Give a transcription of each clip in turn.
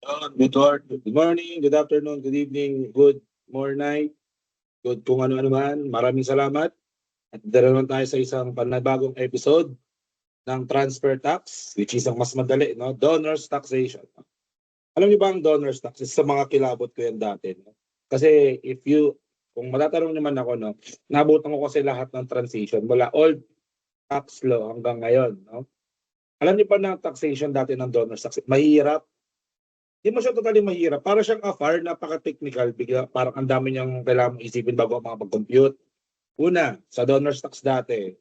Good morning, good afternoon, good evening, good morning, good kung ano-ano man. Maraming salamat. At dala naman tayo sa isang panibagong episode ng Transfer Tax, which is ang mas madali, no? Donors Taxation. Alam niyo ba ang donors tax? Sa mga kilabot ko yan dati. No? Kasi kung matatanong naman ako, no, nabutan ko kasi lahat ng transition mula old tax law hanggang ngayon. No? Alam niyo pa na taxation dati ng donors tax? Mahirap. Hindi mo siya totally mahirap. Para siyang AFAR, napaka-technical. Parang ang dami niyang kailangan mong isipin bago makapag-compute. Una, sa donors tax dati,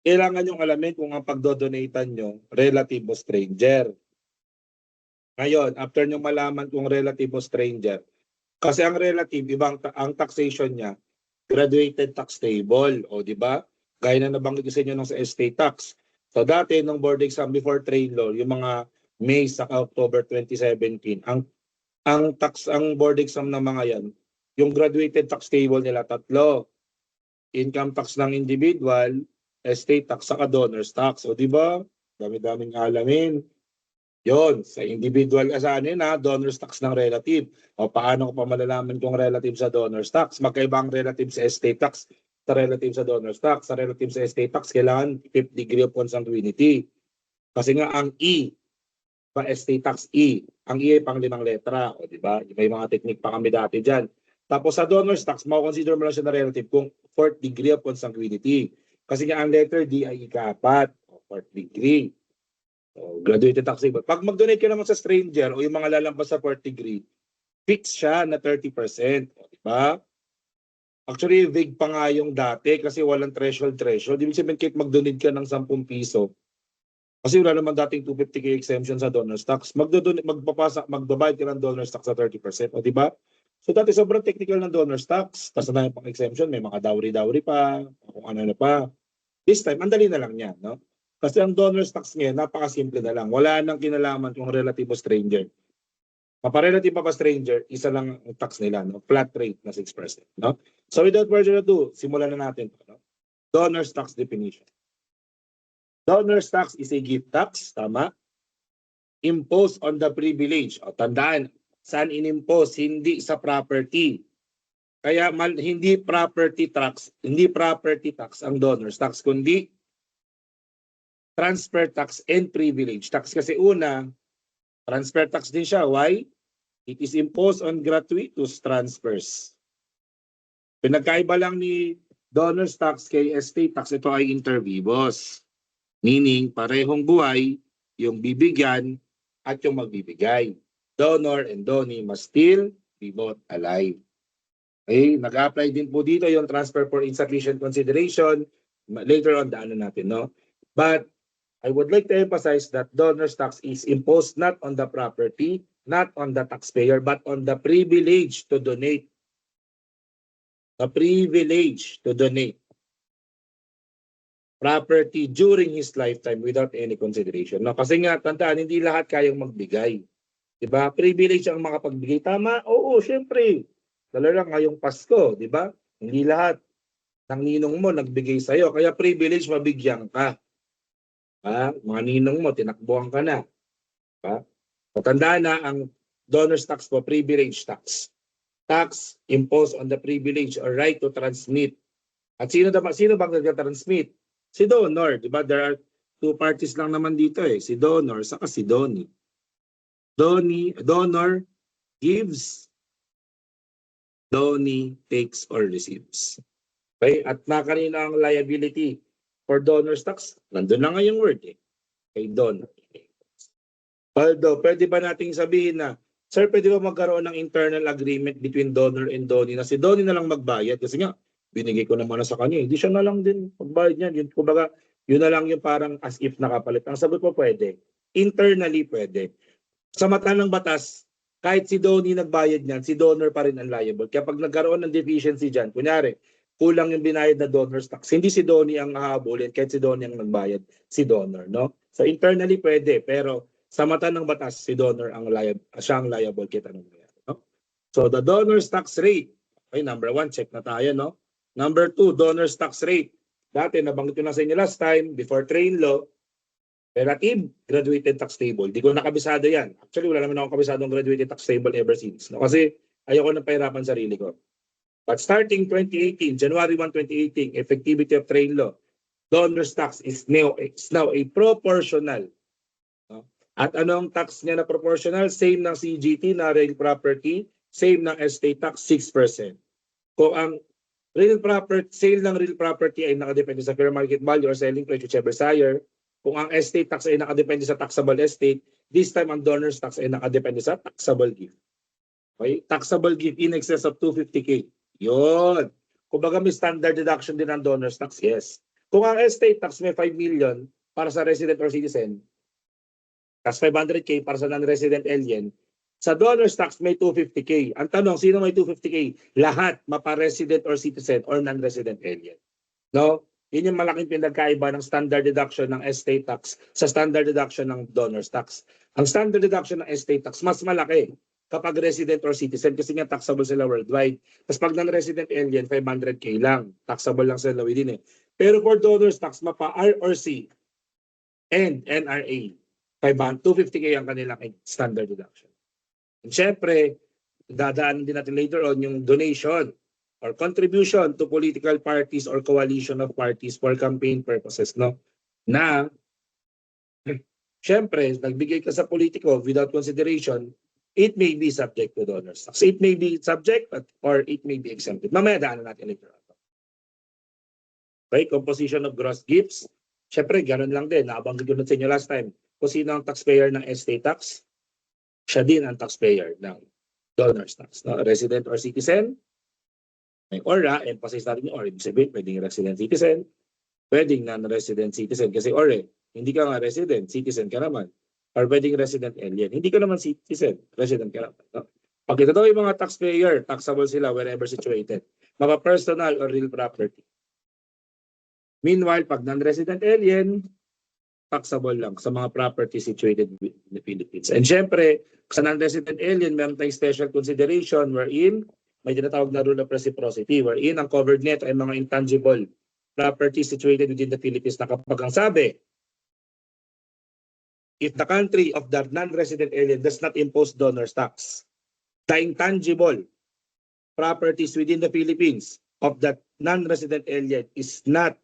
kailangan niyong alamin kung ang pagdodonatan niyo, relative o stranger. Ngayon, after niyong malaman kung relative o stranger, kasi ang relative, ang taxation niya, graduated tax table. O, di ba? Gaya na nabanggit ko sa inyo sa estate tax. So dati, nung board exam before trade law, yung mga May sa October 2017, ang board exam ng mga yan, yung graduated tax table nila tatlo. Income tax ng individual, estate tax, saka donors tax. O di ba? Dami-daming alamin. Yon, sa individual donors tax ng relative. O paano ko pa malalaman kung relative sa donors tax? Magkaiba ang relative sa estate tax sa relative sa donors tax. Sa relative sa estate tax, kailangan 5th degree of consanguinity. Kasi nga ang pa estate tax ang ay pang 5 letra, o di ba? May mga technique pa kami dati diyan. Tapos sa donors tax, mako-consider mo lang siya na relative kung 4th degree of consanguinity. Kasi nga ang letter D ay ika-4, o 4th degree. So, graduated taxable. Pag mag-donate ka naman sa stranger o yung mga lalampas sa 4th degree, fix siya na 30%, o di ba? Actually, vague pa nga yung dati kasi walang threshold. Ibig sabihin, kahit mag-donate ka ng 10 piso, kasi wala naman dating 250k exemption sa donors tax. Magbabayad ka ng donors tax sa 30%, o di ba? So dati sobrang technical ng donors tax, tapos na yung pang exemption, may mga dowry pa, kung ano na pa. This time, andali na lang yan, no? Kasi ang donors tax ngayon, napakasimple na lang. Wala nang kinalaman kung relative o stranger. Maparelative pa stranger, isa lang ang tax nila, no? Flat rate na 6%, no? So without further ado, simulan na natin, no? Donors tax definition. Donors tax is a gift tax, tama? Imposed on the privilege. O tandaan, saan inimpose? Hindi sa property. Kaya hindi property tax ang donors tax, kundi transfer tax and privilege tax. Kasi una, transfer tax din siya. Why? It is imposed on gratuitous transfers. Pinagkaiba lang ni donors tax kay estate tax, ito ay inter vivos. Meaning, parehong buhay, yung bibigyan at yung magbibigay. Donor and donee must still be both alive. Okay, nag-apply din po dito yung transfer for insufficient consideration. Later on, daanan natin, no? But I would like to emphasize that donors tax is imposed not on the property, not on the taxpayer, but on the privilege to donate. The privilege to donate property during his lifetime without any consideration. No, kasi nga, tandaan, hindi lahat kayang magbigay. Diba? Privilege ang makapagbigay. Tama? Oo, syempre. Lalo lang ngayong Pasko, di ba? Hindi lahat ng ninong mo nagbigay sa'yo. Kaya privilege, mabigyan ka. Mga ninong mo, tinakbuhan ka na. Tandaan na ang donors tax po, privilege tax. Tax imposed on the privilege or right to transmit. At sino bang nagtatransmit? Si donor, di ba? There are two parties lang naman dito si donor saka si donee. Donor gives, donee takes or receives. Okay? At kanina ang liability for donors tax, nandun na nga yung word kay donor. Although, pwede ba nating sabihin na, sir, pwede ba magkaroon ng internal agreement between donor and donee na si donee na lang magbayad? Kasi nga, binigay ko naman na sa kanya. Hindi siya na lang din magbayad niyan. Kumbaga, yun na lang yung parang as if nakapalit. Ang sagot po pwede. Internally pwede. Sa mata ng batas, kahit si donee nagbayad niyan, si donor pa rin ang liable. Kaya pag nagkaroon ng deficiency dyan, kunyari, kulang yung binayad na donors tax, hindi si donee ang hahabulin, kahit si donee ang nagbayad, si donor, no? So internally pwede, pero sa mata ng batas, si donor siya ang liable kita ng nangyari, no? So the donors tax rate, okay, number 1, check na tayo, no? Number 2, donors tax rate. Dati, nabanggit ko na sa inyo last time, before train law, relative graduated tax table. Di ko nakabisado yan. Actually, wala naman akong kabisadong graduated tax table ever since. No? Kasi ayoko nang pahirapan sarili ko. But starting 2018, January 1, 2018, effectivity of trade law, donor's tax is now a proportional. No? At anong tax niya na proportional? Same ng CGT na real property, same ng estate tax, 6%. Kung ang sale ng real property ay nakadepende sa fair market value or selling price, whichever higher, kung ang estate tax ay nakadepende sa taxable estate, this time ang donor's tax ay nakadepende sa taxable gift. Okay? Taxable gift in excess of 250K. Yun. Kumbaga may standard deduction din ang donor's tax, yes. Kung ang estate tax may 5 million para sa resident or citizen, tas 500K para sa non-resident alien, sa donor's tax may 250K. Ang tanong, sino may 250K? Lahat, mapa-resident or citizen or non-resident alien. No? Yun yung malaking pinagkaiba ng standard deduction ng estate tax sa standard deduction ng donor's tax. Ang standard deduction ng estate tax, mas malaki kapag resident or citizen kasi nga taxable sila worldwide. Tapos pag non-resident alien, 500K lang. Taxable lang sila within eh. Pero for donor's tax, mapa-R or C and NRA, 250K ang kanilang standard deduction. And syempre, dadaan din natin later on yung donation or contribution to political parties or coalition of parties for campaign purposes, no? Na, syempre, nagbigay ka sa politiko without consideration, it may be subject to donor's tax. It may be subject or it may be exempted. Mamaya daanan natin later on. Okay, composition of gross gifts. Syempre, ganun lang din. Nabanggit ko na sa inyo last time. Kung sino ang taxpayer ng estate tax, siya din ang taxpayer ng donor's tax. No? Resident or citizen, may ORA, emphasize natin yung ORA. Ibig sabihin, pwedeng resident citizen, pwedeng non-resident citizen. Kasi ORA, hindi ka nga resident, citizen ka naman. Or pwedeng resident alien. Hindi ka naman citizen, resident ka naman. No? Pag ito daw yung mga taxpayer, taxable sila wherever situated. Mapa-personal or real property. Meanwhile, pag non-resident alien, taxable lang sa mga property situated in the Philippines. And syempre, sa non-resident alien, meron tayong special consideration wherein may tinatawag na rule of reciprocity wherein ang covered net ay mga intangible property situated within the Philippines na kapag ang sabi, if the country of the non-resident alien does not impose donor's tax, the intangible properties within the Philippines of that non-resident alien is not,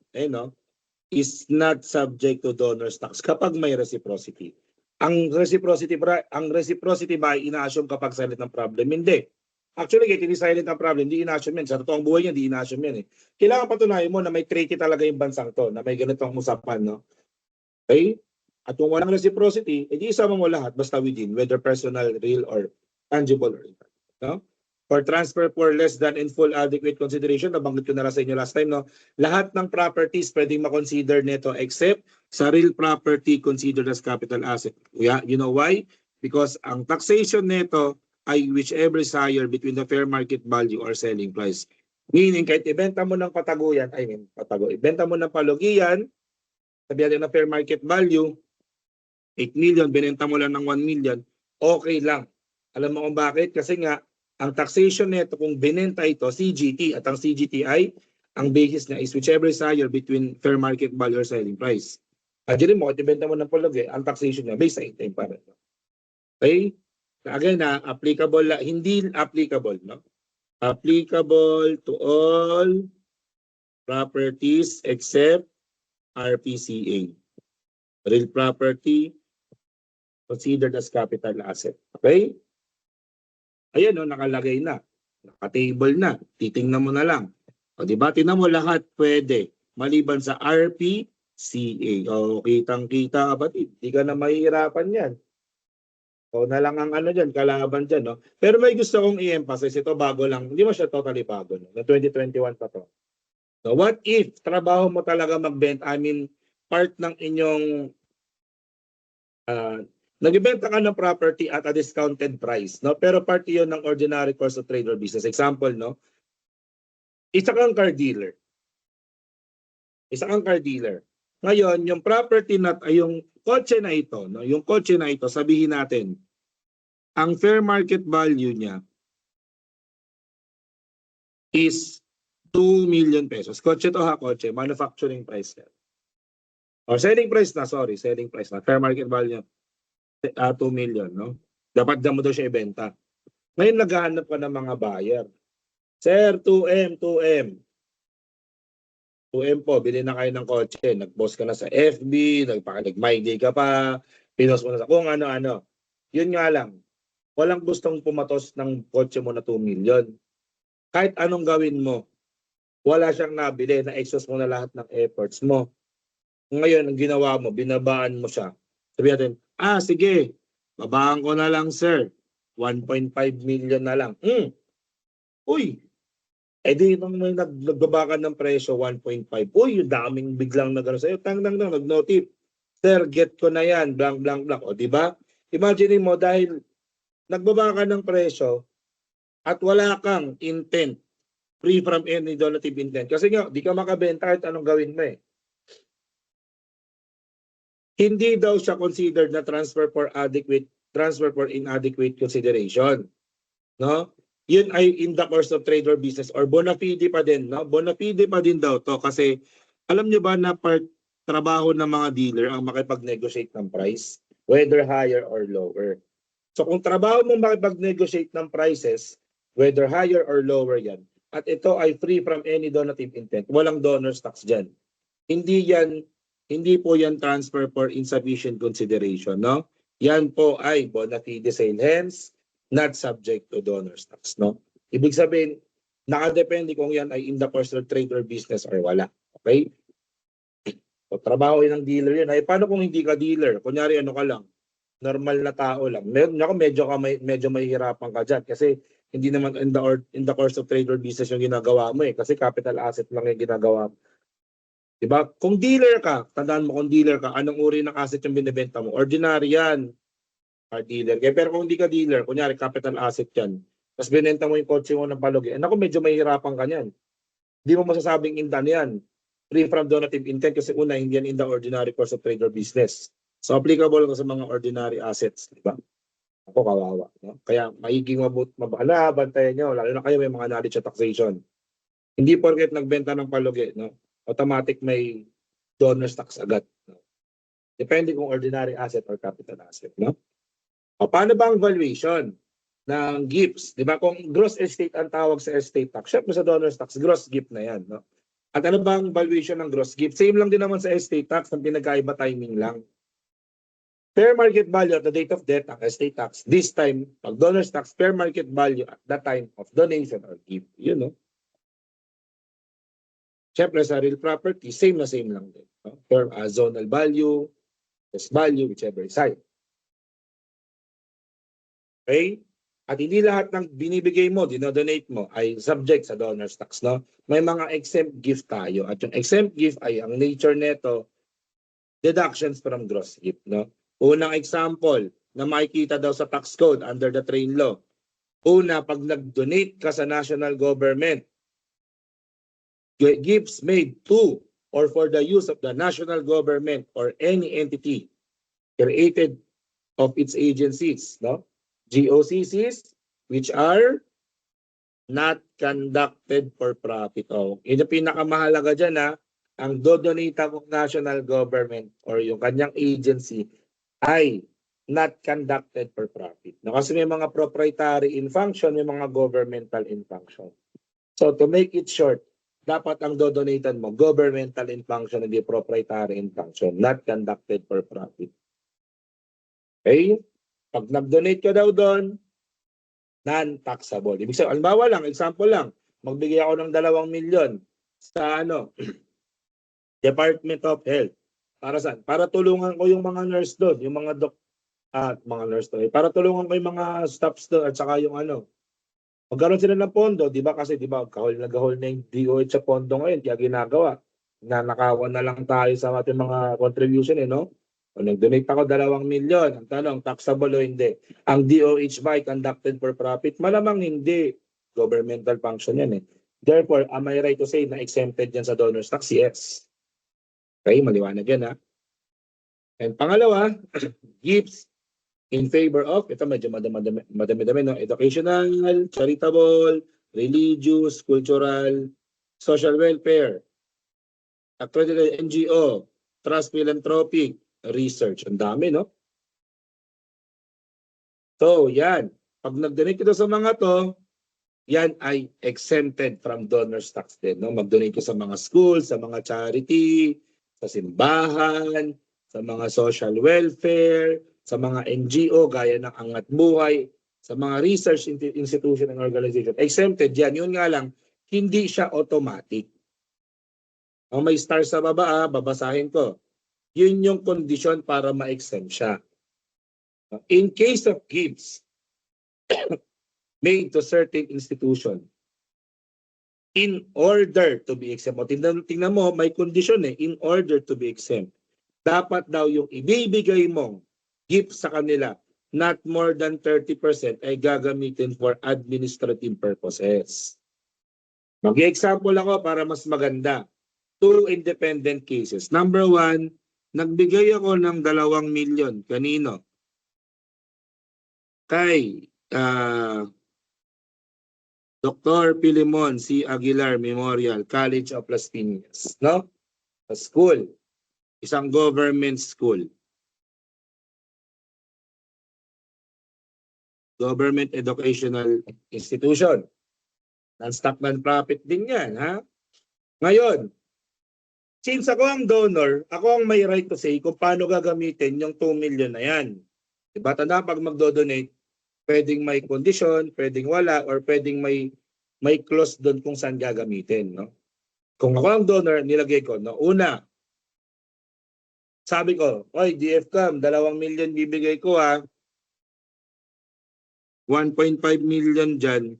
is not subject to donor's tax kapag may reciprocity. Ang reciprocity ba ay ina-assume kapag silent ng problem? Hindi. Actually, kahit hindi silent ang problem, hindi ina-assume yan. Sa totoong buhay niya, hindi ina-assume yan eh. Kailangan patunayan mo na may treaty talaga yung bansang to, na may ganitong usapan, no? Okay? At kung walang reciprocity, edi isama mo lahat basta within, whether personal, real, or tangible. No? For transfer for less than in full adequate consideration, nabanggit ko na lang sa inyo last time, no? Lahat ng properties pwedeng makonsider nito except sa real property considered as capital asset. Yeah, you know why? Because ang taxation nito ay whichever is higher between the fair market value or selling price. Meaning, kahit ibenta mo ng pataguyan, ibenta mo ng palugiyan, sabihan din na fair market value, 8 million, binenta mo lang ng 1 million, okay lang. Alam mo kung bakit? Kasi nga, ang taxation nito kung binenta ito, CGT, at ang CGT ay, ang basis niya is whichever is higher between fair market value or selling price. At yun mo, kung ibenta mo ng palugi, ang taxation niya, based sa 8 pa rin. Okay? Again, applicable, hindi applicable, no? Applicable to all properties except RPCA. Real property considered as capital asset. Okay? Ayan, no, nakalagay na. Naka-table na. Titingnan mo na lang. O, diba? Tingnan mo lahat pwede. Maliban sa RPCA. O, kitang-kita, kapatid. Hindi ka na mahihirapan yan. O na lang ang dyan, kalaban dyan, no? Pero may gusto kong i-emphasize, ito bago lang, hindi mo siya totally bago, no? Na 2021 pa to. So what if trabaho mo talaga magbenta, part ng inyong, nagbibenta ka ng property at a discounted price, no? Pero part yun ng ordinary course of trade or business. Example, no? Isa kang car dealer. Ngayon, yung property yung kotse na ito, no? Yung kotse na ito, sabihin natin, ang fair market value niya is 2 million pesos. Kotse to ha, kotse. Manufacturing price yan. Or selling price na, sorry, selling price na. Fair market value, 2 million, no? Dapat mo daw siya ibenta. Ngayon naghahanap ka ng mga buyer. Sir, 2M, 2M. 2M po, bili na kayo ng kotse. Nag-post ka na sa FB, nag-my day ka pa, pinost mo na sa kung ano-ano. Yun nga lang, walang gustong pumatos ng kotse mo na 2 million. Kahit anong gawin mo, wala siyang nabili, na-exhaust mo na lahat ng efforts mo. Ngayon, ang ginawa mo, binabaan mo siya. Sabi natin, sige, babaan ko na lang, sir. 1.5 million na lang. Uy, di nung may nagbaba ka ng presyo, 1.5. Uy, yung daming biglang na gano'n sa'yo. Nag-notif. Sir, get ko na yan, blank, blank, blank. O, di ba? Imagine mo, dahil nagbaba ka ng presyo at wala kang intent, free from any donative intent. Kasi nga, di ka makabenta kahit anong gawin mo eh. Hindi daw siya considered na transfer for inadequate consideration. No? Yun ay in the course of trade or business or bona fide pa din, no? Bona fide pa din daw to kasi alam niyo ba na trabaho ng mga dealer ang makipag-negotiate ng price, whether higher or lower. So kung trabaho mo makipag-negotiate ng prices, whether higher or lower yan, at ito ay free from any donative intent, walang donor's tax dyan. Hindi po yan transfer for insufficient consideration, no? Yan po ay bona fide sale, hence not subject to donor's tax, no? Ibig sabihin, nakadepende kung yan ay in the course of trade or business or wala. Okay? So, trabaho yun ng dealer yun. Ay, paano kung hindi ka dealer? Kunyari, ano ka lang, normal na tao lang. Medyo mahihirapan ka dyan kasi hindi naman in the course of trade or business yung ginagawa mo eh. Kasi capital asset lang yung ginagawa mo. Diba? Kung dealer ka, tandaan mo kung dealer ka, anong uri ng asset yung binibenta mo? Ordinary yan. Dealer. Pero kung hindi ka dealer, kunyari capital asset yan, tapos binenta mo yung kotse mo ng palugi, naku, medyo mahihirapan ka yan. Hindi mo masasabing indan yan. Free from donative intent kasi una, hindi yan in the ordinary course of trade or business. So applicable sa mga ordinary assets. Diba? Ako kawawa. No? Kaya maiging bantayan nyo, lalo na kayo may mga knowledge sa taxation. Hindi porket nagbenta ng palugi, no? Automatic may donor's tax agad. No? Depende kung ordinary asset or capital asset. No? O, paano ba ang valuation ng gifts? Di ba? Kung gross estate ang tawag sa estate tax, syempre sa donor's tax, gross gift na yan. No? At ano ba ang valuation ng gross gift? Same lang din naman sa estate tax, ang pinagkaiba timing lang. Fair market value at the date of death, ang estate tax. This time, pag donor's tax, fair market value at the time of donation or gift. You know? Syempre sa real property, same lang din. No? Fair zonal value, best value, whichever side. Okay? At hindi lahat ng binibigay mo, dinodonate mo, ay subject sa donor's tax. No? May mga exempt gift tayo. At yung exempt gift ay ang nature neto, deductions from gross gift. No? Unang example na makikita daw sa tax code under the train law. Una, pag nag-donate ka sa national government, gifts made to or for the use of the national government or any entity created of its agencies. No? GOCCs, which are not conducted for profit. Oh, yun yung pinakamahalaga dyan ha. Ang dodonate ng national government or yung kanyang agency ay not conducted for profit. No, kasi may mga proprietary in function, may mga governmental in function. So to make it short, dapat ang dodonatan mo, governmental in function, hindi proprietary in function, not conducted for profit. Okay? Pag nag-donate ka daw doon, non-taxable. Ibig sabihin, halimbawa lang, example lang, magbigay ako ng 2 milyon sa Department of Health. Para saan? Para tulungan ko yung mga nurse doon, yung mga mga nurse doon. Para tulungan ko yung mga staffs doon at saka yung magkaroon sila ng pondo, di ba? Kasi di ba, kahol na yung DOH sa pondo ngayon, kaya ginagawa. Nanakawan na lang tayo sa ating mga contribution, no? O nag-donate ako 2 milyon. Ang tanong, taxable o hindi? Ang DOH ba ay conducted for profit? Malamang hindi. Governmental function yan eh. Therefore, am I right to say na exempted yan sa donor's tax? Yes. Okay, maliwanag yan ha. And pangalawa, gifts in favor of, ito medyo madami-dami, no? Educational, charitable, religious, cultural, social welfare, accredited NGO, trust, philanthropic, research. Ang dami, no? So, yan. Pag nag-donate ito sa mga to, yan ay exempted from donor's tax din. No? Mag-donate ko sa mga school, sa mga charity, sa simbahan, sa mga social welfare, sa mga NGO gaya ng Angat Buhay, sa mga research institution and organization. Exempted yan. Yun nga lang, hindi siya automatic. Ang may star sa baba, babasahin ko. Yun yung kondisyon para ma-exempt siya. In case of gifts made to certain institution, in order to be exempt. O, tingnan mo, may kondisyon in order to be exempt. Dapat daw yung ibibigay mong gift sa kanila, not more than 30% ay gagamitin for administrative purposes. Mag-example ako para mas maganda. 2 independent cases. Number 1, nagbigay ako ng 2 milyon. Kanino? Kay Dr. Pilimon C. Aguilar Memorial College of Las Piñas, no? Sa school, isang government school. Government educational institution. Non-stock non-profit din yan, ha? Ngayon, since ako ang donor, ako ang may right to say kung paano gagamitin yung 2 million na yan. Diba? Tanda, pag magdo-donate, pwedeng may condition, pwedeng wala, or pwedeng may clause doon kung saan gagamitin. No? Kung ako ang donor, nilagay ko, no? Una, sabi ko, oy, DFCAM, 2 million bibigay ko ha. 1.5 million dyan.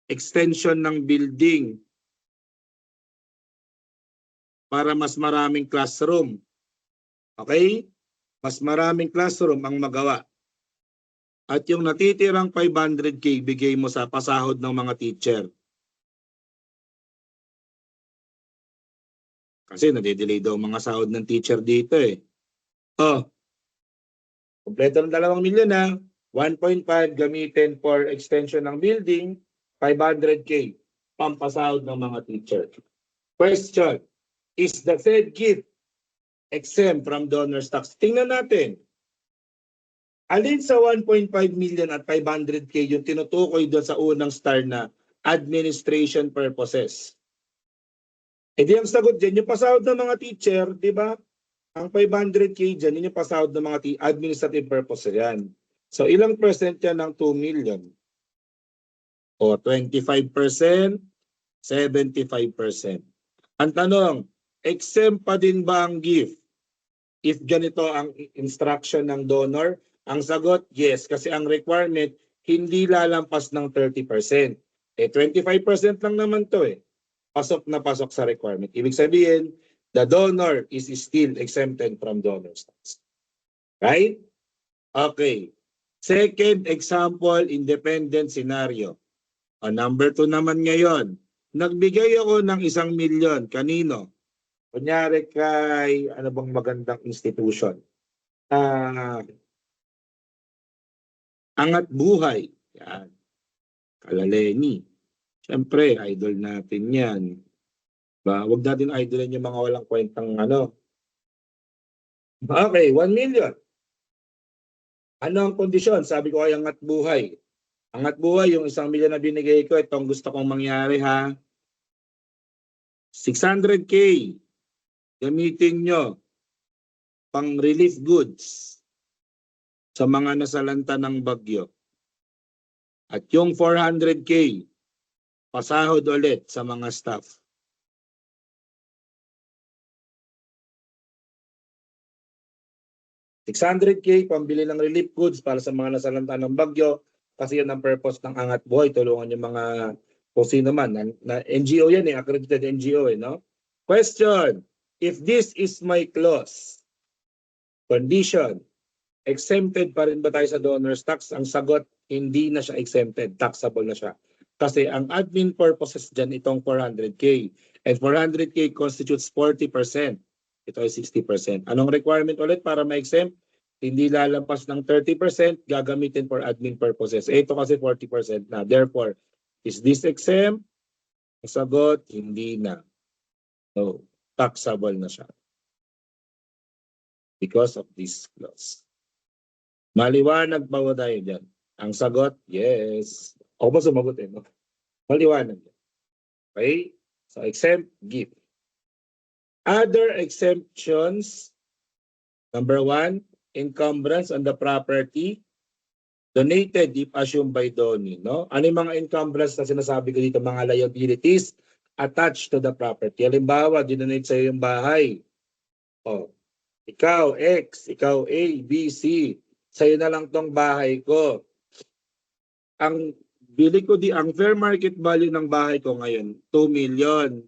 Extension ng building para mas maraming classroom. Okay? Mas maraming classroom ang magawa. At yung natitirang 500K, bigay mo sa pasahod ng mga teacher. Kasi nade-delay daw mga sahod ng teacher dito eh. Oh, kompleto ng 2 milyon na, 1.5 gamitin for extension ng building, 500K, pampasahod ng mga teacher. Question, is the said gift exempt from donor's tax? Tingnan natin. Alin sa 1.5 million at 500K yung tinutukoy doon sa unang star na administration purposes? E di ang sagot dyan, yung pasahod ng mga teacher, di ba? Ang 500K dyan, yun yung pasahod ng mga administrative purposes yan. So ilang percent yan ng 2 million? O 25%, 75%. Ang tanong, exempt pa din ba ang gift if ganito ang instruction ng donor? Ang sagot, yes, kasi ang requirement hindi lalampas ng 30%. Eh 25% lang naman to eh. Pasok na pasok sa requirement. Ibig sabihin, the donor is still exempted from donor's tax. Right? Okay. Second example, independent scenario. Number 2 naman ngayon. Nagbigay ako ng 1 milyon. Kanino? Kunyari kay, ano bang magandang institution? Angat Buhay. Yan. Kalaleni. Siyempre, idol natin yan. Ba, wag natin idolan yung mga walang kwentang ano. Okay, 1 million. Ano ang kondisyon? Sabi ko kay Angat Buhay. Angat Buhay, yung 1 milyon na binigay ko, itong gusto kong mangyari ha. 600K. Gamitin nyo pang relief goods sa mga nasalanta ng bagyo. At yung 400K, pasahod ulit sa mga staff. $600K pambili ng relief goods para sa mga nasalanta ng bagyo kasi yun ang purpose ng Angat Buhay. Tulungan yung mga kung sino man. Na NGO yan accredited NGO no? Question, if this is my clause, condition, exempted pa rin ba tayo sa donor's tax? Ang sagot, hindi na siya exempted. Taxable na siya. Kasi ang admin purposes dyan itong 400K. And 400K constitutes 40%. Ito ay 60%. Anong requirement ulit para ma-exempt? Hindi lalampas ng 30%, gagamitin for admin purposes. Ito kasi 40% na. Therefore, is this exempt? Ang sagot, hindi na. So, taxable na siya. because of this clause. Maliwanag ba tayo dyan? Ang sagot, yes. Ako ba sumagot eh, no? Maliwanag. Okay? So, exempt gift. Other exemptions, number 1, encumbrance on the property donated if assumed by donee. No? Ano yung mga encumbrance na sinasabi ko dito? Mga liabilities attached to the property. Halimbawa, dinonate sa'yo yung bahay. O, ikaw, X, ikaw, A, B, C. Sa'yo na lang tong bahay ko. Ang bili ko ang fair market value ng bahay ko ngayon, 2 million.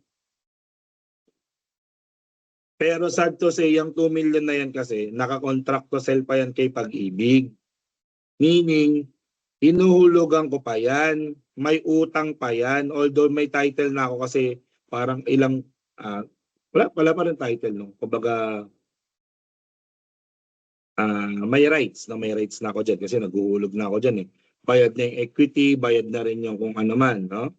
Pero sad to say, yung 2 million na yan kasi, naka-contract to sell pa yan kay Pag-ibig. Meaning, hinuhulugan ko pa yan, may utang pa yan, although may title na ako kasi parang ilang, wala pa rin title nung, kumbaga, may rights na ako dyan kasi naghuhulog na ako dyan eh. Bayad na yung equity, bayad na rin yung kung ano man, no?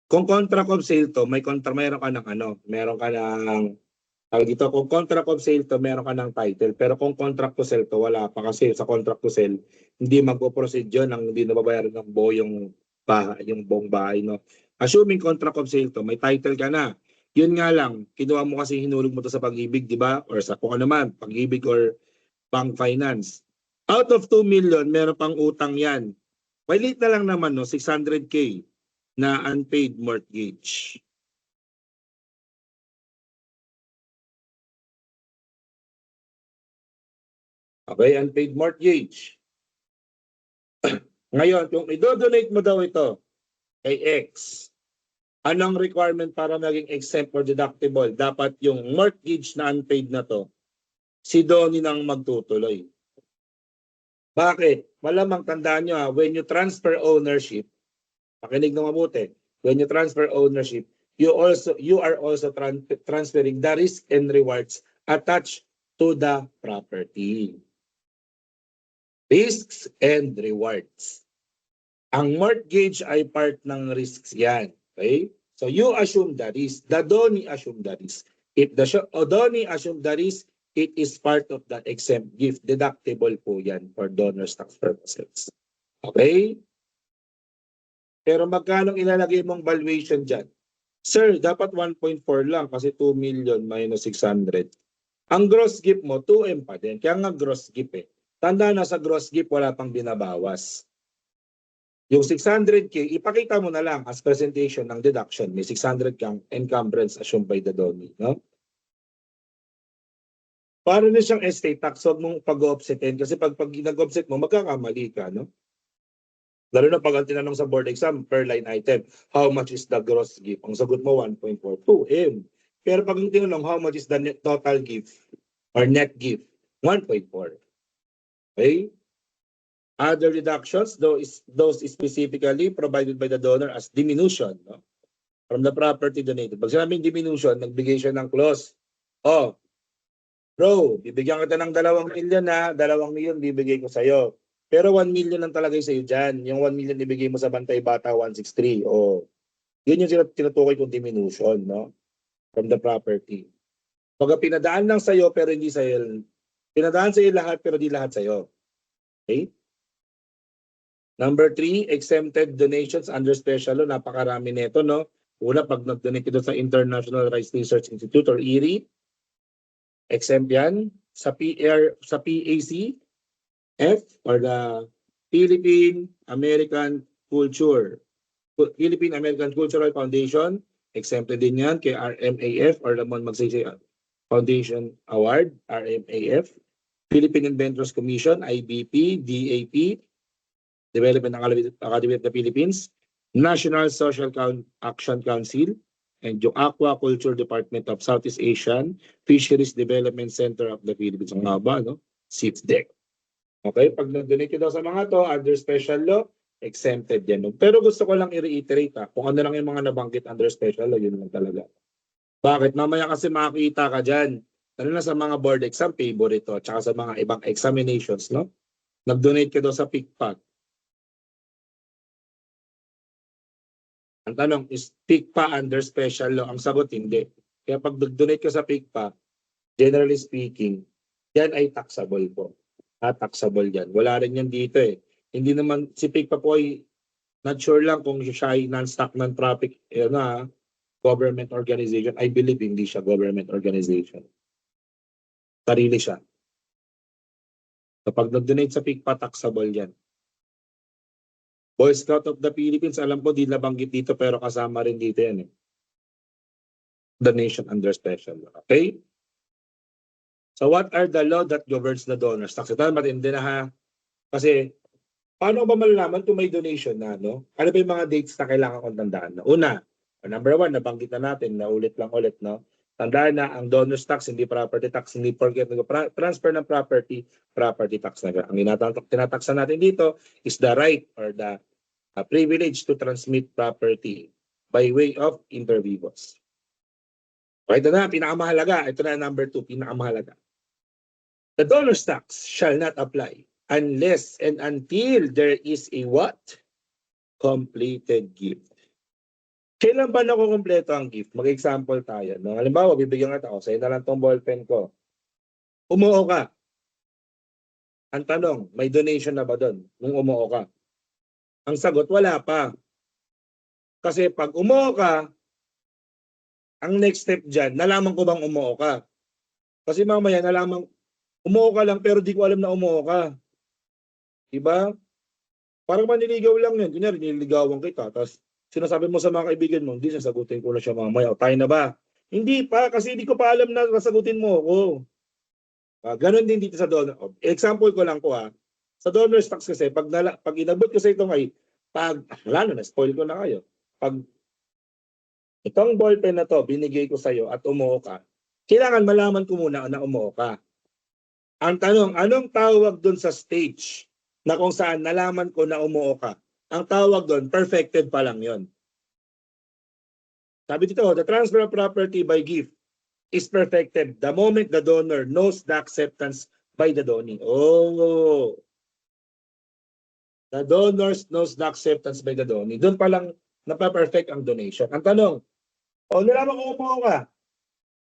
Kung contract of sale to, meron ka ng meron ka ng dito, kung contract of sale to, meron ka ng title. Pero kung contract to sell to, wala pa kasi sa contract to sell, hindi magpo-proceed yun nang hindi nababayaran ng buo yung buong bahay, no? Assuming contract of sale to, may title ka na. Yun nga lang, kinuha mo kasi hinulog mo to sa Pag-ibig, di ba? Or sa kung ano man, Pag-ibig or bank finance. Out of 2 million, meron pang utang yan. Maliit na lang naman, no? 600K na unpaid mortgage. Okay, unpaid mortgage. Ngayon, kung i-donate mo daw ito kay X, anong requirement para maging exempt or deductible? Dapat yung mortgage na unpaid na to, si Donnie nang magtutuloy. Bakit? Malamang tandaan nyo when you transfer ownership, pakinig na mabuti, when you transfer ownership, you are also transferring the risk and rewards attached to the property. Risks and rewards. Ang mortgage ay part ng risks yan. Okay? So you assume the risk. The donee assume the risk. If the donee assume the risk, it is part of the exempt gift. Deductible po yan for donor's tax purposes. Okay? Pero magkano ilalagay mong valuation dyan? Sir, dapat 1.4 lang kasi 2 million minus 600. Ang gross gift mo, 2M pa din. Kaya nga gross gift eh. Tanda na sa gross gift, wala pang binabawas. Yung 600K, ipakita mo na lang as presentation ng deduction. May 600 kang encumbrance assumed by the donee. No? Para na siyang estate tax, huwag mong pag-offsetin. Kasi pag nag-offset mo, magkakamali ka. No? Lalo na pag ang tinanong sa board exam, per line item, how much is the gross gift? Ang sagot mo, 1.42M. Pero pag ang tinanong, how much is the net total gift or net gift? 1.4. Okay? Other deductions, those specifically provided by the donor as diminution, no? From the property donated. Pag sinabing diminution, nagbigay siya ng clause. Oh, bro, bibigyan kita ng 2 million na, 2 million bibigay ko sa'yo. Pero 1 million lang talaga sa'yo dyan. Yung 1 million ibigay mo sa Bantay Bata 163. O, yun yung tinutukoy kong diminution, no? From the property. Pag pinadaan lang sa'yo pero hindi sa'yo, pinadaan sa'yo lahat pero di lahat sa'yo. Okay? Number 3, exempted donations under special law. Napakarami nito, no? Una, pag nag-donate ito sa International Rice Research Institute or IRI, exempt yan. Sa PAC, F or the Philippine American Cultural Foundation, exempted din yan kay RMAF or Ramon Magsaysay Foundation Award, RMAF, Philippine Inventors Commission, IBP, DAP, Development Academy of the Philippines, National Social Action Council, and yung Aquaculture Department of Southeast Asian Fisheries Development Center of the Philippines. Ang haba, no? SIFDEC. Okay, pag nag-donate daw sa mga to, under special law, exempted yan. Pero gusto ko lang i-reiterate kung ano lang yung mga nabanggit under special law, yun lang talaga. Bakit? Mamaya kasi makakita ka dyan. Lalo na sa mga board exam, favorite to, tsaka sa mga ibang examinations, no? Nag-donate ka daw sa PICPAT. Ang tanong is, PICPA under special law? Ang sagot, hindi. Kaya pag nag-donate ka sa PICPA, generally speaking, yan ay taxable po. Taxable yan. Wala rin yan dito eh. Hindi naman, si PICPA po ay not sure lang kung siya ay non-stock, non-profit, government organization. I believe hindi siya government organization. Sarili siya. Kapag nag-donate sa PICPA, taxable yan. Boy Scout of the Philippines, alam ko di nabanggit dito pero kasama rin dito yan eh. Donation under special law. Okay? So what are the law that governs the donors tax? Ito matindi na ha. Kasi paano ba malalaman kung may donation na, no? Ano ba yung mga dates na kailangan kong tandaan? Una, number one, nabanggit na natin, naulit lang ulit, no? Tandaan na ang donors tax, hindi property tax, hindi forget transfer ng property, property tax na. Ang tinataksan natin dito is the right or the privilege to transmit property by way of inter vivos. Okay, ito na, pinakamahalaga. Ito na number 2, pinakamahalaga. The donors tax shall not apply unless and until there is a what? Completed gift. Kailan ba nakukompleto ang gift? Mag-example tayo. No? Halimbawa, bibigyan ka ako, sa'yo na lang tong ballpen ko. Umuo ka. Ang tanong, may donation na ba doon nung umuo ka? Ang sagot, wala pa. Kasi pag umuo ka, ang next step dyan, nalaman ko bang umuo ka? Kasi mamaya nalaman, umuo ka lang pero di ko alam na umuo ka. Diba? Parang maniligaw lang yun. Kunyari, nililigawan kita. Tapos sinasabi mo sa mga kaibigan mo, hindi, sasagutin ko na siya mamaya. O tayo na ba? Hindi pa, kasi hindi ko pa alam na sasagutin mo ako. Ganon din dito sa donor. Example ko lang po ha. Sa donor tax kasi, pag inabot ko sa ito ngayon, wala na, spoil ko na kayo. Pag itong ballpen na to, binigay ko sa'yo at umuo ka, kailangan malaman ko muna na umuo ka. Ang tanong, anong tawag doon sa stage na kung saan nalaman ko na umuo ka? Ang tawag doon, perfected pa lang yon. Sabi dito, the transfer of property by gift is perfected the moment the donor knows the acceptance by the donee. Oh! The donor knows the acceptance by the donee. Doon pa lang napaperfect ang donation. Ang tanong, nalaman ko umuo ka?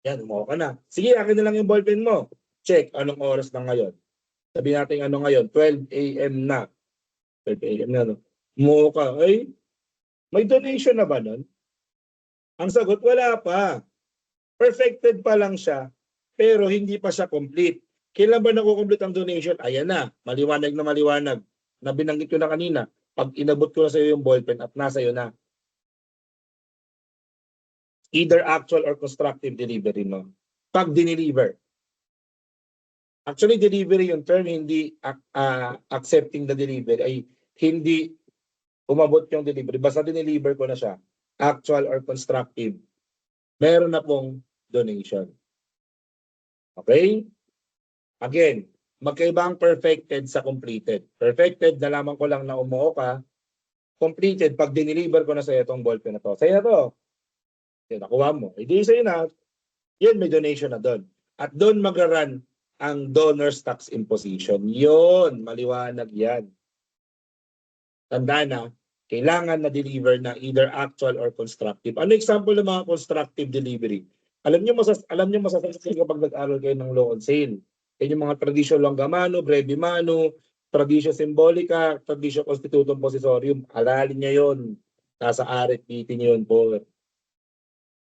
Yan, umuo ka na. Sige, akin na lang yung ballpen mo. Check, anong oras na ngayon? Sabi natin ano ngayon, 12 a.m. na. 12 a.m. na, no? Umuo ka. Ay, may donation na ba nun? Ang sagot, wala pa. Perfected pa lang siya, pero hindi pa siya complete. Kailan ba nakukomplete ang donation? Ayan na, maliwanag na maliwanag. Na binanggit ko na kanina, pag inabot ko na sa iyo yung ballpen at nasa iyo na. Either actual or constructive delivery, no? Pag dineliver. Actually, delivery yung term, hindi accepting the delivery, ay hindi umabot yung delivery. Basta dineliver ko na siya, actual or constructive, meron na pong donation. Okay? Again, magkaiba ang perfected sa completed. Perfected, nalaman ko lang na umuo ka. Completed, pag dineliver ko na sa iyo itong ballpen na to. Sa'yo na to. Nakuha mo. Hindi sa'yo na. Yan, may donation na doon. At doon mag-run ang donor's tax imposition. Yun, maliwanag yan. Tanda na, kailangan na deliver na either actual or constructive. Ano example ng mga constructive delivery? Alam nyo masasagot kapag nag-aral kayo ng law on sale. Yan yung mga tradisyon longamano, brevimano, tradisyon symbolica, tradisyon constitutum possessorium. Alalin niya yun. Nasa RFPT niyo yun po.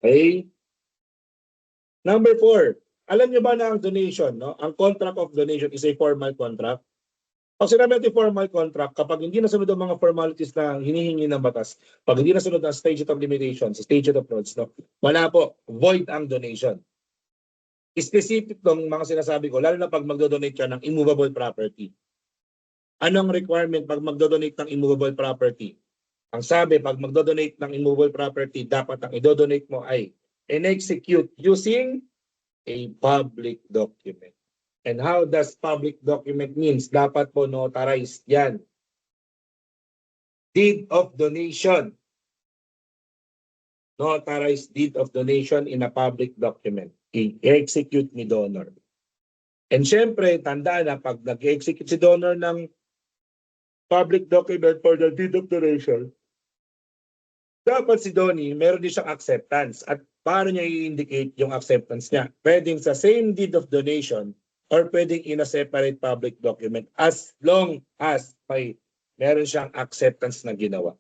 Okay? Number 4. Alam niyo ba na ang donation, no? Ang contract of donation is a formal contract. Pag sinabi natin formal contract, kapag hindi nasunod ang mga formalities na hinihingi ng batas, pag hindi nasunod ang statute of limitations, statute of frauds, no? Wala po, void ang donation. Specific ng mga sinasabi ko, lalo na pag magdodonate ka ng immovable property. Anong requirement pag magdodonate ng immovable property? Ang sabi, pag magdodonate ng immovable property, dapat ang idodonate mo ay in-execute using a public document. And how does public document means? Dapat po notarized yan. Deed of donation. Notarized deed of donation in a public document. I-execute ni donor. And syempre, tandaan na pag nag-execute si donor ng public document for the deed of donation, dapat si Donnie, meron din siyang acceptance. At paano niya i-indicate yung acceptance niya? Pwedeng sa same deed of donation, or pwedeng in a separate public document as long as meron siyang acceptance na ginawa.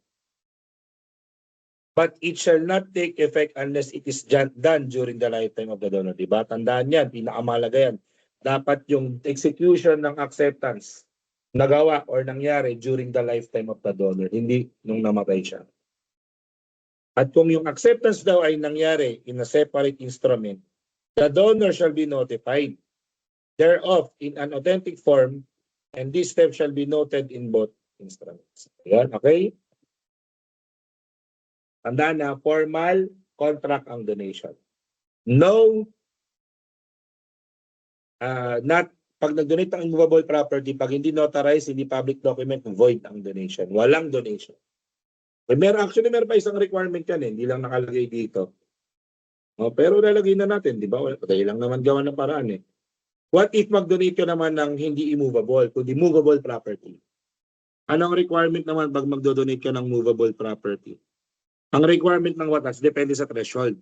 But it shall not take effect unless it is done during the lifetime of the donor. Diba? Tandaan yan, pinakamalaga yan. Dapat yung execution ng acceptance nagawa or nangyari during the lifetime of the donor, hindi nung namatay siya. At kung yung acceptance daw ay nangyari in a separate instrument, the donor shall be notified thereof in an authentic form, and this step shall be noted in both instruments. Ayan, okay? Tandaan na formal contract ang donation. No, not pag nag-donate ng immovable property, pag hindi notarized, hindi public document, void ang donation. Walang donation. Meron pa isang requirement yan, hindi lang nakalagay dito. Pero lalagay na natin, di ba? Dahil lang naman gawa ng paraan eh. What if mag-donate ka naman ng hindi immovable, kundi movable property? Anong requirement naman pag mag-donate ka ng movable property? Ang requirement ng batas depende sa threshold.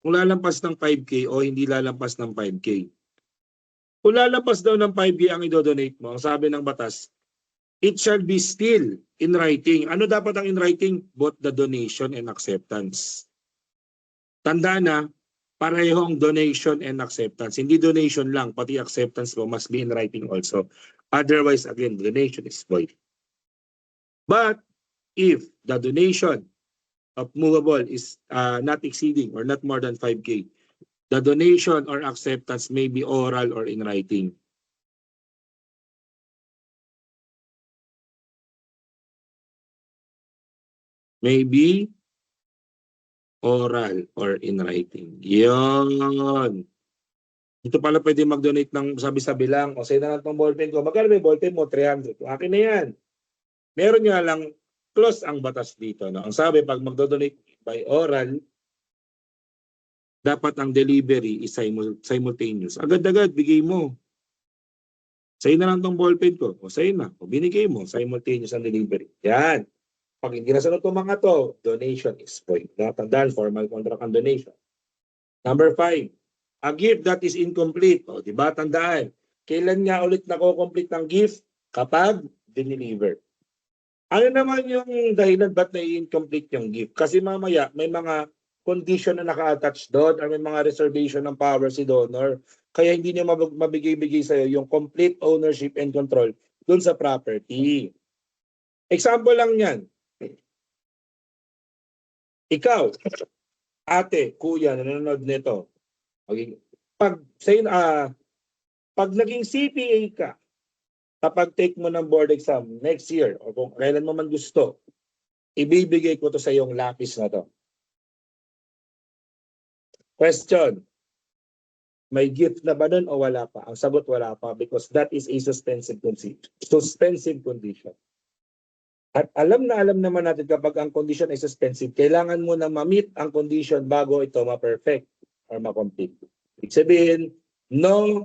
Kung lalampas ng 5K o hindi lalampas ng 5K. Kung lalampas daw ng 5K ang i-donate mo, ang sabi ng batas, it shall be still in writing. Ano dapat ang in writing? Both the donation and acceptance. Tandaan na, parehong donation and acceptance. Hindi donation lang, pati acceptance mo must be in writing also. Otherwise, again, donation is void. But if the donation of movable is not exceeding or not more than 5K, the donation or acceptance may be oral or in writing. May be oral or in writing. Yun. Dito pala pwede mag-donate ng sabi-sabi lang. O sa'yo na lang itong ballpen ko. Magkano may ballpen mo? 300. Akin na yan. Meron nga lang close ang batas dito. No? Ang sabi, pag mag-donate by oral, dapat ang delivery is simultaneous. Agad-agad, bigay mo. Sa'yo na lang itong ballpen ko. O sa'yo na. O binigay mo. Simultaneous ang delivery. Yan. Pag hindi nasunod itong mga to, donation is void. Tandaan, formal contract ang donation. Number 5, a gift that is incomplete. O, diba? Tandaan, kailan nga ulit nako-complete ng gift? Kapag dineliver. Ano naman yung dahilan ba't na-incomplete yung gift? Kasi mamaya, may mga condition na naka-attach doon or may mga reservation ng power si donor. Kaya hindi niya mabigay-bigay sa'yo yung complete ownership and control doon sa property. Example lang yan. Ikaw, ate, kuya, nanonood nito. Okay. Pag naging CPA ka, kapag take mo ng board exam next year, o kung kailan mo man gusto, ibibigay ko to sa iyong lapis na to. Question, may gift na ba nun o wala pa? Ang sagot, wala pa, because that is a suspensive condition. At alam naman natin kapag ang condition ay suspensive, kailangan mo na ma-meet ang condition bago ito ma-perfect or ma-complete. Ibig sabihin, no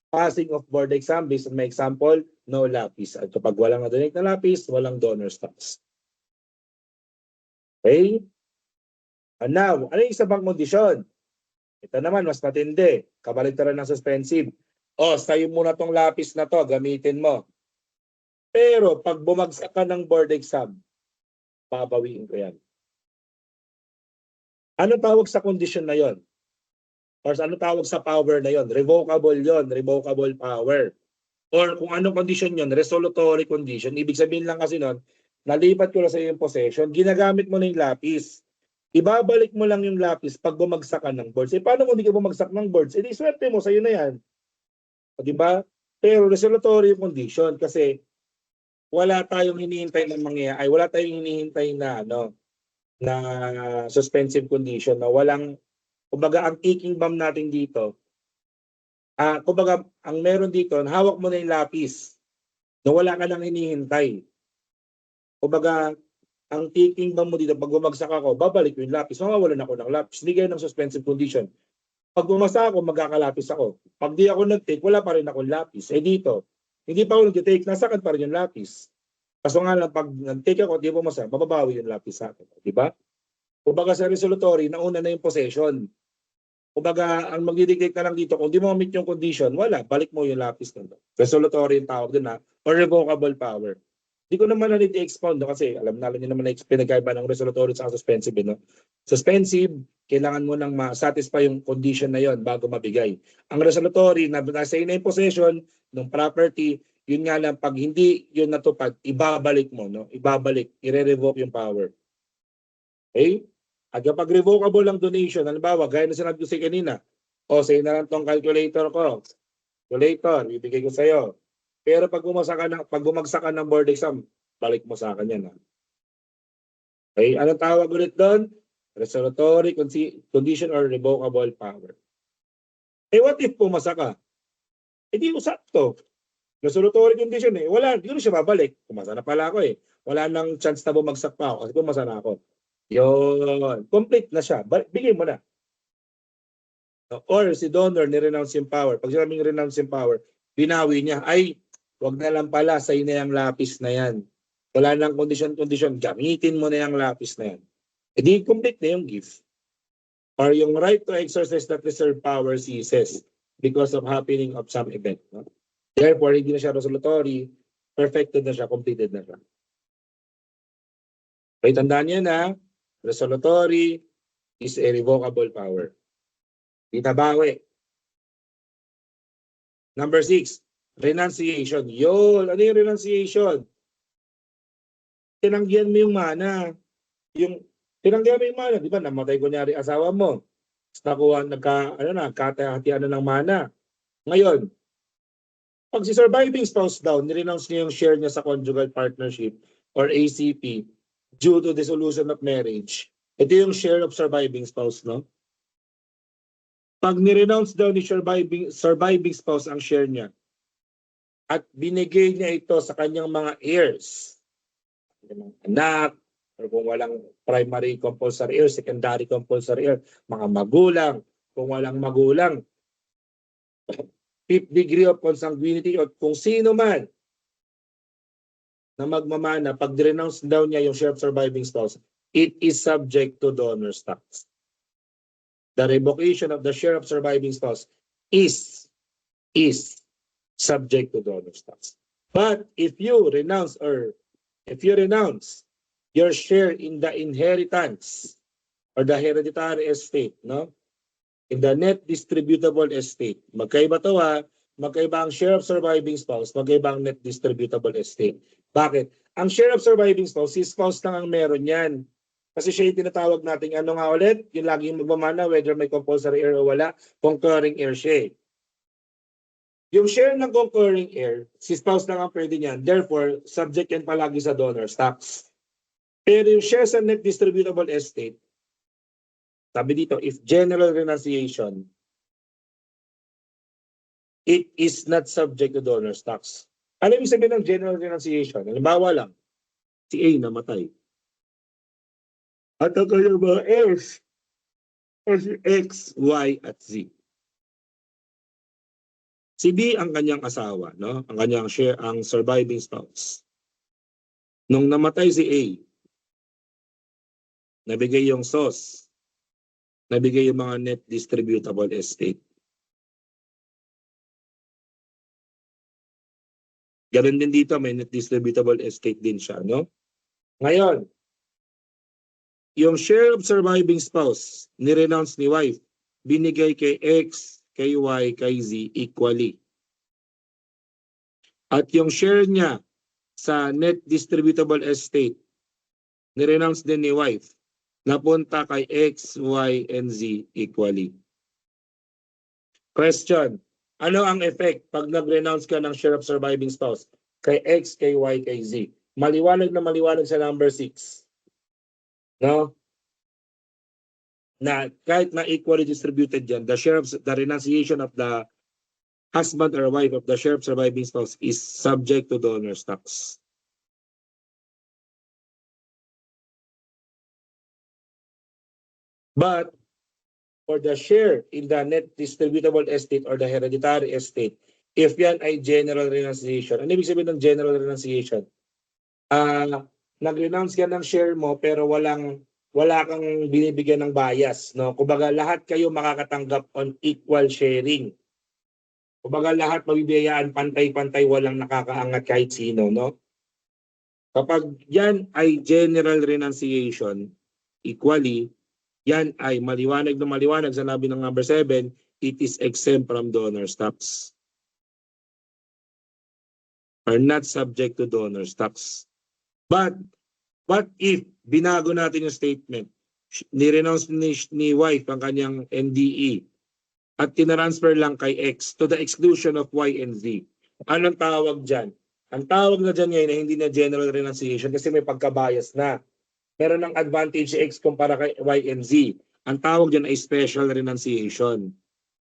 passing of board exam. Based on my example, no lapis. At kapag walang na-donate na lapis, walang donor stocks. Okay? And now, ano yung isa pang kondisyon? Ito naman, mas matindi. Kabaligtaran ng suspensive. O, sa'yo muna tong lapis na to, gamitin mo. Pero pag bumagsak ka ng board exam, babawiin ko yan. Ano tawag sa condition na yon? Or ano tawag sa power na yon? Revocable yon, revocable power. Or kung anong condition yon, resolutory condition. Ibig sabihin lang kasi nun, nalipat ko na sa yung possession, ginagamit mo na yung lapis. Ibabalik mo lang yung lapis pag bumagsak ka ng boards. Paano kung hindi ka bumagsak ng boards? Di swerte mo, sa'yo na yan. O, diba? Pero resolutory condition kasi wala tayong hinihintay na mangyayari, wala tayong hinihintay na na suspensive condition na walang, kumbaga ang kicking bomb natin dito, kumbaga ang meron dito, hawak mo na yung lapis na wala ka nang hinihintay. Kumbaga ang kicking bomb mo dito, pag bumagsak ako, babalik yung lapis, mawawalan ako ng lapis, hindi kayo ng suspensive condition. Pag bumasa ako, magkakalapis ako. Pag di ako nag-take, wala pa rin akong lapis. Dito, hindi pa ako nag-take, nasakad pa rin yung lapis. Kaso nga lang, pag nag-take ako, di bumasa, mababawi yung lapis sa akin. Di ba? Kumbaga sa resolutory, nauna na yung possession. Kumbaga, ang magdidictate na lang dito, kung di mo meet yung condition, wala, balik mo yung lapis na. Resolutory yung tawag dun, or revocable power. Di ko naman na need i-expound, no? Kasi alam natin naman na pinagkaiba ng resolutory sa suspensive. No? Suspensive, kailangan mo nang ma-satisfy yung condition na yon bago mabigay. Ang resolutory, na nasa in possession ng property, yun nga lang, pag hindi yun natupad, ibabalik mo, no? Ibabalik, i-revoke yung power. Okay? At kapag revocable ang donation, halimbawa, gaya na sinabi ko sa kanina, o sa'yo na lang tong calculator ko. Calculator, ibigay ko sa'yo. Pero pag bumagsak ka ng board exam, balik mo sa akin yan. Okay? Anong tawag ulit doon? Resolutory condition or revocable power. Eh what if pumasa ka? Eh di usap to. Resolutory condition eh. Wala, di ko siya babalik. Pumasa na pala ako eh. Wala nang chance na bumagsak pa ako kasi pumasa na ako. Yun. Complete na siya. Bigay mo na. Or si donor ni-renounce yung power. Pag sinabing renounce yung power, binawi niya. Ay, wag na lang pala. Sa'yo na yung lapis na yan. Wala nang condition. Gamitin mo na yung lapis na yan. E di complete na yung gift. Or yung right to exercise that reserved power ceases because of happening of some event. No? Therefore, hindi na siya resolutory. Perfected na siya. Completed na siya. Okay, tandaan niyo na, resolutory is a revocable power. Itabawi. Number 6, renunciation. Yun, ano yung renunciation? Tinanggihan mo yung mana. Tinanggihan mo yung mana, di ba? Namatay kunyari asawa mo. Nakuha, nagkatahatian na ng mana. Ngayon, pag si surviving spouse daw, nirenounce niya yung share niya sa conjugal partnership or ACP due to dissolution of marriage. Ito yung share of surviving spouse, no? Pag nirenounce daw ni surviving spouse ang share niya at binigay niya ito sa kanyang mga heirs, anak, or kung walang primary compulsory heir, secondary compulsory heir, mga magulang, kung walang magulang, fifth degree of consanguinity o kung sino man na magmamana, pag renounce daw niya yung share of surviving spouse, it is subject to donor's tax. The revocation of the share of surviving spouse is subject to donor's tax. But if you renounce your share in the inheritance or the hereditary estate, no? In the net distributable estate, magkaiba to magkaiba ang share of surviving spouse, magkaiba ang net distributable estate. Bakit? Ang share of surviving spouse, si spouse lang ang meron yan. Kasi siya yung tinatawag natin, ano nga ulit? Yung laging magmamana, whether may compulsory heir o wala, concurring heir siya. Yung share ng concurring heir, si spouse lang ang pwede niyan. Therefore, subject yan palagi sa donor's tax. Pero yung share sa net distributable estate, sabi dito, if general renunciation, it is not subject to donor's tax. Ano yung sabihin ng general renunciation? Halimbawa lang, si A namatay. At ang kanyang mga heirs or si X, Y, at Z. Si B ang kanyang asawa, no? Ang kanyang share, ang surviving spouse. Nung namatay si A, nabigay yung SOS, nabigay yung mga net distributable estate. Ganun din dito, may net distributable estate din siya, no? Ngayon, yung share of surviving spouse, ni-renounce ni wife, binigay kay X, kay Y, kay Z equally. At yung share niya sa net distributable estate, ni-renounce din ni wife, napunta kay X, Y, and Z equally. Question, ano ang effect pag nag-renounce ka ng share of surviving spouse kay X, kay Y, kay Z? Maliwanag na maliwanag sa number 6. No? Na kahit na equally distributed yan, the share of the renunciation of the husband or wife of the share of surviving spouse is subject to donor's tax. But for the share in the net distributable estate or the hereditary estate, if yan ay general renunciation, ano ibig sabihin ng general renunciation? Nag-renounce ka ng share mo pero walang wala kang binibigyan ng bias, no? Kumbaga lahat kayo makakatanggap on equal sharing. Kumbaga lahat mabibigyan pantay-pantay, walang nakakaangat kahit sino, no? Kapag yan ay general renunciation, equally, yan ay maliwanag na maliwanag sa labi ng number 7, it is exempt from donor's tax. Are not subject to donor's tax. But what if binago natin yung statement, ni-renounce ni wife ang kanyang NDE at tinransfer lang kay X to the exclusion of Y and Z? Anong tawag dyan? Ang tawag na dyan ngayon ay hindi na general renunciation kasi may pagkabias na. Meron ng advantage si X kumpara kay Y and Z. Ang tawag dyan ay special renunciation.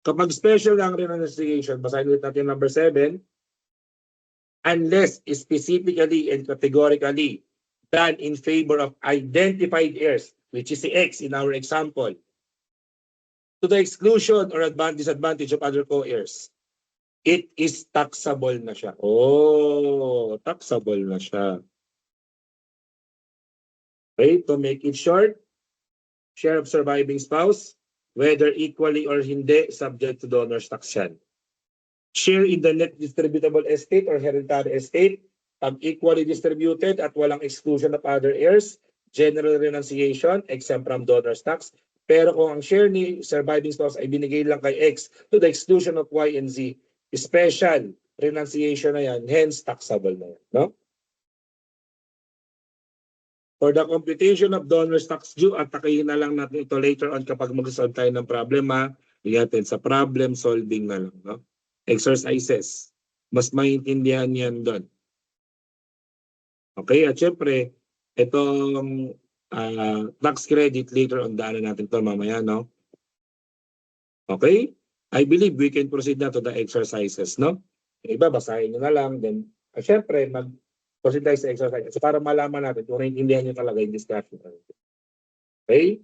Kapag special ang renunciation, basahin ulit natin number 7, unless specifically and categorically done in favor of identified heirs, which is the X in our example, to the exclusion or disadvantage of other co-heirs, it is taxable na siya. Oh, taxable na siya. Okay, to make it short, share of surviving spouse, whether equally or hindi, subject to donor's tax yan. Share in the net distributable estate or hereditary estate, pag equally distributed at walang exclusion of other heirs, general renunciation, exempt from donor's tax. Pero kung ang share ni surviving spouse ay binigay lang kay X to the exclusion of Y and Z, special renunciation na yan, hence taxable na yan. No? For the computation of donor's tax due, at takihin na lang natin ito later on kapag mag-solve tayo ng problema, natin sa problem solving na lang. No? Exercises. Mas maintindihan yan doon. Okay, at syempre, itong tax credit later on, daanan natin ito mamaya, no? Okay? I believe we can proceed na to the exercises, no? Iba, basahin nyo na lang. Then, syempre, mag-proceed tayo sa exercises para malaman natin kung naiintindihan nyo talaga yung discussion. Okay?